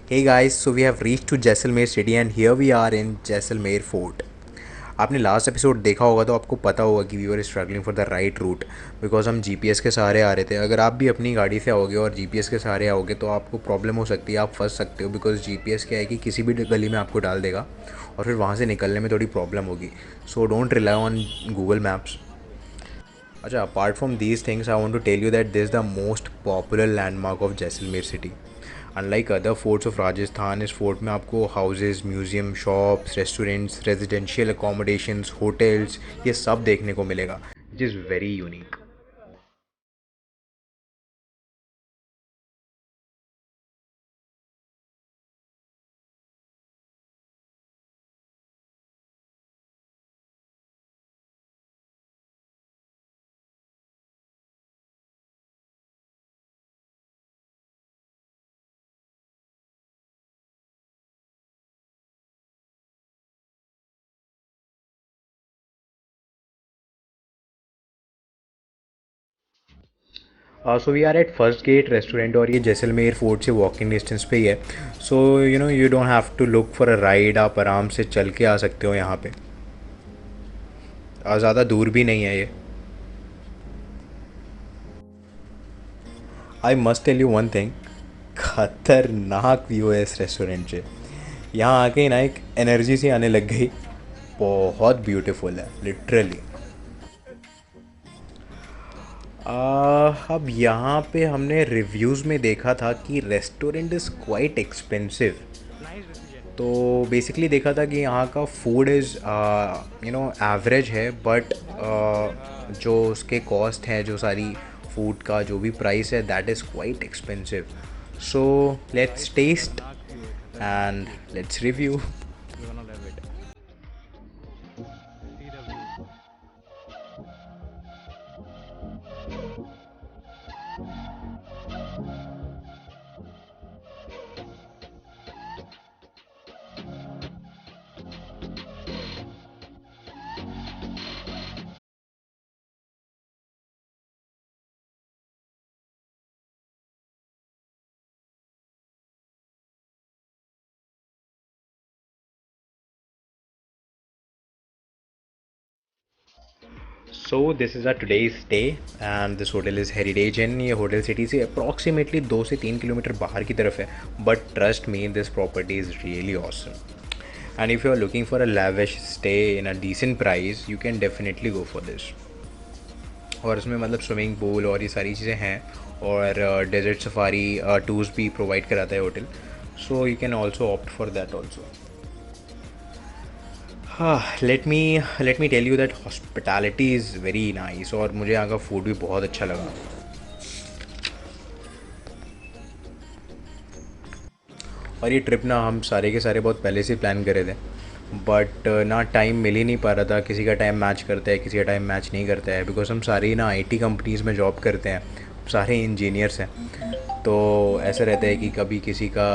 Hey guys, so we have reached to Jaisalmer city and here we are in Jaisalmer fort. आपने last episode देखा होगा तो आपको पता होगा कि we were struggling for the right route because हम जीपीएस के सहारे आ रहे थे। अगर आप भी अपनी गाड़ी से आओगे और जीपीएस के सहारे आओगे तो आपको प्रॉब्लम हो सकती है, आप फंस सकते हो बिकॉज जीपीएस क्या है कि किसी भी गली में आपको डाल देगा और फिर वहाँ से निकलने में थोड़ी प्रॉब्लम होगी। So don't rely on Google maps. अच्छा, apart from these things I want to tell you that this the most popular landmark of Jaisalmer city. Unlike other forts of Rajasthan, इस फोर्ट में आपको houses, museum, shops, restaurants, residential accommodations, hotels, ये सब देखने को मिलेगा, which is very unique. So we are at first gate restaurant और ये जैसलमेर फोर्ट से वॉकिंग डिस्टेंस पे ही है। So you don't have to look for a ride, आप आराम से चल के आ सकते हो यहाँ पे। ज़्यादा दूर भी नहीं है ये। I must tell you one thing, खतरनाक व्यू है इस रेस्टोरेंट से। यहाँ आके ना एक एनर्जी सी आने लग गई। बहुत ब्यूटीफुल है लिटरली। अब यहाँ पे हमने रिव्यूज़ में देखा था कि रेस्टोरेंट इज़ क्वाइट एक्सपेंसिव। तो बेसिकली देखा था कि यहाँ का फूड इज़ एवरेज है, बट जो उसके कॉस्ट है, जो सारी फूड का जो भी प्राइस है, that is quite expensive. So let's taste and let's review. So this is a today's stay and this hotel is heritage inn. ये होटल सिटी से अप्रॉक्सीमेटली 2 से 3 किलोमीटर बाहर की तरफ है, but trust me, this property is really awesome. And if you are looking for a lavish stay in a decent price, you can definitely go for this. और इसमें मतलब swimming pool और ये सारी चीज़ें हैं, और डेजर्ट सफारी टूर्स भी प्रोवाइड कराता है hotel. So you can also opt for that also. हाँ, let me tell you that hospitality is very nice और मुझे यहाँ का फूड भी बहुत अच्छा लगा। और ये ट्रिप ना हम सारे के सारे बहुत पहले से प्लान करे थे, बट ना टाइम मिल ही नहीं पा रहा था। किसी का टाइम मैच करता है, किसी का टाइम मैच नहीं करता है, बिकॉज हम सारे ही ना आईटी कंपनीज़ में जॉब करते हैं, सारे इंजीनियर्स हैं। तो ऐसा रहता है कि कभी किसी का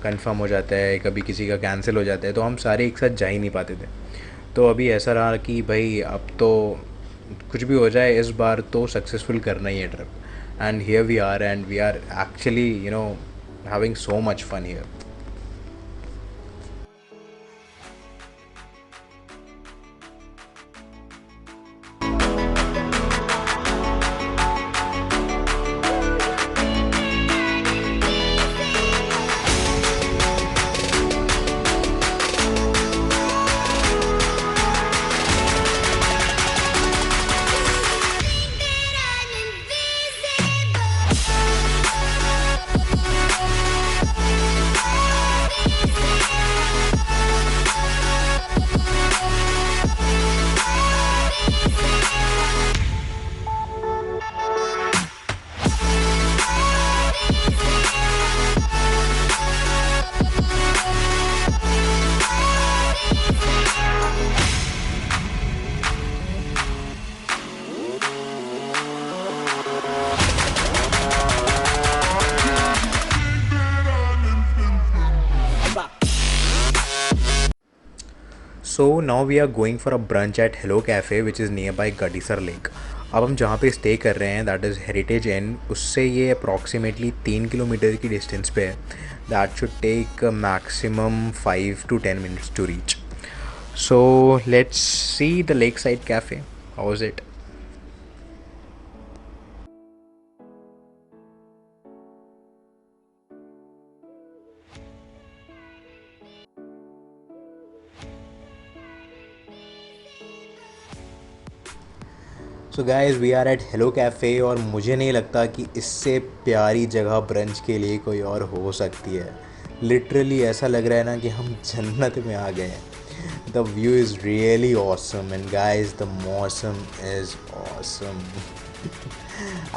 कंफर्म हो जाता है, कभी किसी का कैंसिल हो जाता है, तो हम सारे एक साथ जा ही नहीं पाते थे। तो अभी ऐसा रहा कि भाई अब तो कुछ भी हो जाए, इस बार तो सक्सेसफुल करना ही है trip. And here we are and we are actually having so much fun here. So now we are going for a brunch at Hello Cafe, which is nearby Gadisar Lake. अब हम जहाँ पे stay कर रहे हैं that is heritage इन, उससे ये approximately 3 kilometre की डिस्टेंस पे है. That should take maximum 5 to 10 minutes to reach. So let's see the lake side cafe. How is it? So guys we are at hello cafe, और मुझे नहीं लगता कि इससे प्यारी जगह ब्रंच के लिए कोई और हो सकती है. लिटरली ऐसा लग रहा है ना कि हम जन्नत में आ गए हैं. The view is really awesome and guys the मौसम इज़ ऑसम.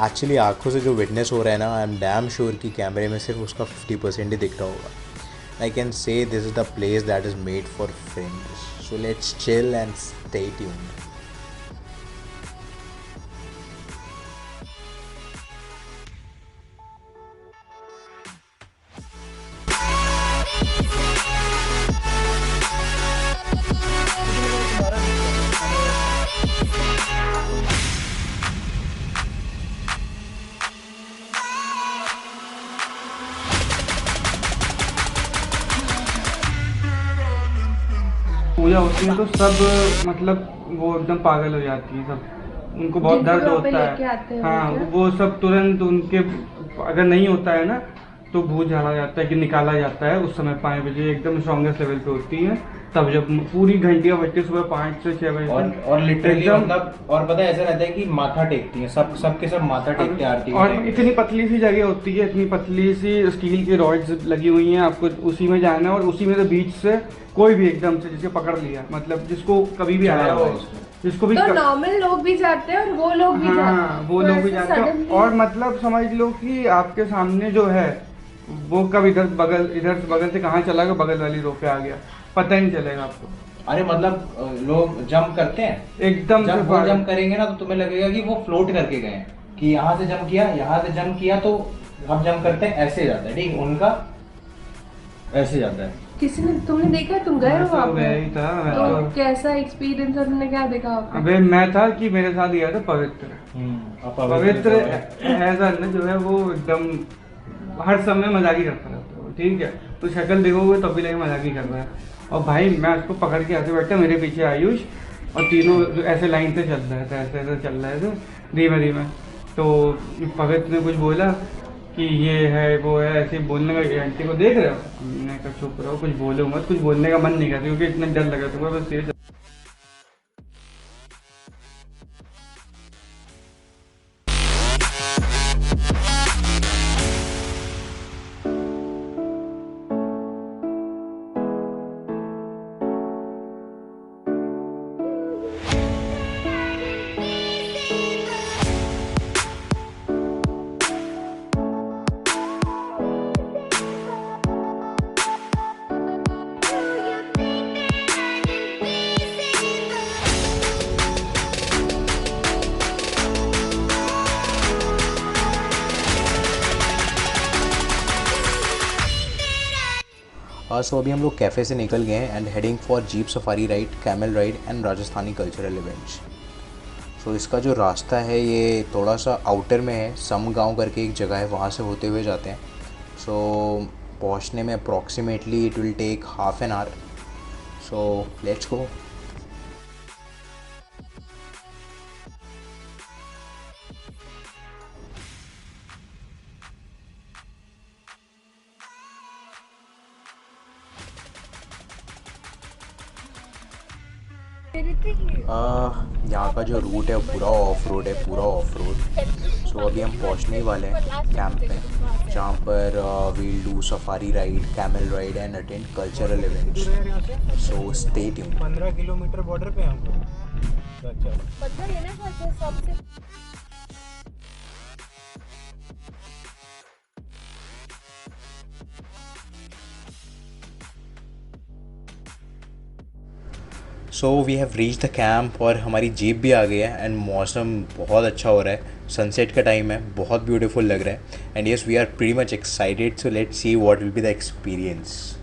एक्चुअली आंखों से जो विटनेस हो रहा है ना, आई एम डैम श्योर कि कैमरे में सिर्फ उसका 50% ही दिख रहा होगा. I can say this is the place that is made for friends. So let's chill and stay tuned. पूजा होती है तो सब मतलब वो एकदम पागल हो जाती है सब, उनको बहुत जिनको दर्द वहाँ पे होता लेके आते है. हैं हाँ, क्या? वो सब तुरंत उनके अगर नहीं होता है ना तो भूत झाड़ा जाता है कि निकाला जाता है. उस समय 5 बजे एकदम स्ट्रॉन्गेस्ट लेवल पे होती है. तब जब पूरी घंटियाँ बजती है सुबह 5 से 6 बजे तक. और लिटरली एकदम मतलब और पता है ऐसा रहता है कि माथा टेकती है, सबके सब माथा टेकते हैं आरती के और टाइम पे. इतनी पतली सी जगह होती है, इतनी पतली सी स्टील की रॉड्स लगी हुई हैं, आपको उसी में जाना है और उसी में से बीच से कोई भी एकदम से जिसे पकड़ लिया, मतलब जिसको कभी भी चढ़ा आया हुआ हो, है उसमें. जिसको भी तो नॉर्मल लोग भी जाते हैं और वो लोग भी जाते हाँ, हैं, वो तो लोग भी ऐसे जाते हैं. suddenly- और मतलब समझ लो कि आपके सामने जो है वो कब इधर से बगल से कहाँ चला गया, बगल वाली रो पे आ गया, पता ही नहीं चलेगा आपको. अरे मतलब लोग जंप करते हैं, एकदम से जब वो पागल. जंप करेंगे ना तो तुम्हें लगेगा कि वो फ्लोट करके गए हैं, कि यहाँ से जंप किया, यहाँ से जंप किया, तो हम जंप करते हैं ऐसे जाता है, ठीक, उनका ऐसे जाता है. किसी ने तुमने देखा, तुम गए मैं हो तो वहाँ गया पे? ही था, मैं तो तो. कैसा एक्सपीरियंस और तुमने क्या देखा वहाँ पे? अबे मैं था कि मेरे साथ गया था पवित्र. पवित्र ऐसा ना जो है वो एकदम हर समय मजाक ही करता रहता है वो, ठीक है. तो शक्ल देखोगे तब भी लगे मजाक ही कर रहा है. और भाई मैं उसको पकड़ के ऐसे बैठा, मेरे पीछे आयुष, और तीनों ऐसे लाइन से चल रहे थे, ऐसे ऐसे चल रहे थे धीमे धीमे. तो पवित्र ने कुछ बोला कि ये है वो है, ऐसे ही बोलने का. आंटी को देख रहे हो, मैंने कहा चुप रहो, कुछ बोलो मत. कुछ बोलने का मन नहीं करता क्योंकि इतना डर लगा था, बस तेज. सो अभी हम लोग कैफ़े से निकल गए हैं and heading for jeep safari ride, camel ride and Rajasthani cultural events. So इसका जो रास्ता है ये थोड़ा सा आउटर में है, सम गांव करके एक जगह है, वहाँ से होते हुए जाते हैं. सो पहुँचने में approximately it will take half an hour. So let's go. यहाँ का जो रूट है पूरा ऑफ रोड है, पूरा ऑफ रोड. सो अभी हम पहुँचने ही वाले हैं कैंप पे, जहाँ पर we'll do safari ride, camel ride and attend cultural events. So stay tuned. 15 kilometre border पे हम लोग. So we have reach the camp, और हमारी जीप भी आ गई है एंड मौसम बहुत अच्छा हो रहा है. सनसेट का टाइम है, बहुत ब्यूटीफुल लग रहा है. And yes we are pretty much excited. So let's see what will be the experience.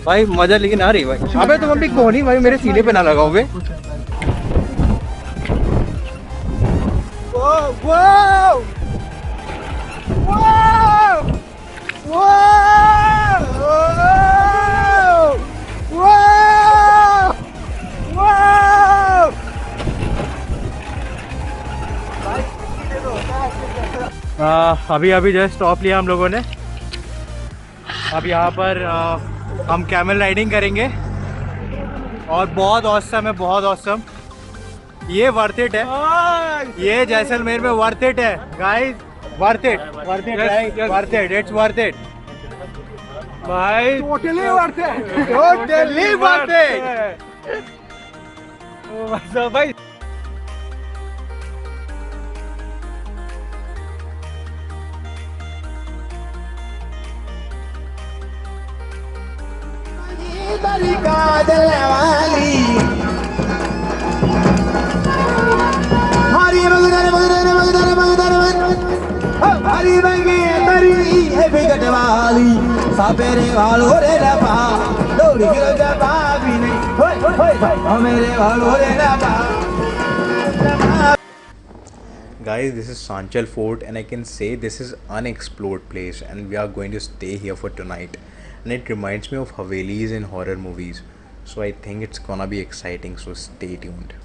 भाई मजा लेकिन आ रही भाई। अबे तुम अभी कौन ही भाई मेरे सीने पे ना लगाओ बे। अभी अभी जस्ट स्टॉप लिया हम लोगों ने। अब यहाँ पर हम कैमल राइडिंग करेंगे और बहुत औसम है, बहुत औसम। ये वर्थ इट है, ये जैसलमेर में वर्थ इट है guys, worth it, worth it, worth it, it's worth it भाई, totally worth it, totally worth it भाई। सापेरे वालों रे डबा दौड़ी गिरो डबा भी नहीं होय होय होय मेरे वालों रे डबा। Guys, this is Sanchal Fort and I can say this is unexplored place and we are going to stay here for tonight, and it reminds me of Havelis in horror movies, so I think it's gonna be exciting, so stay tuned.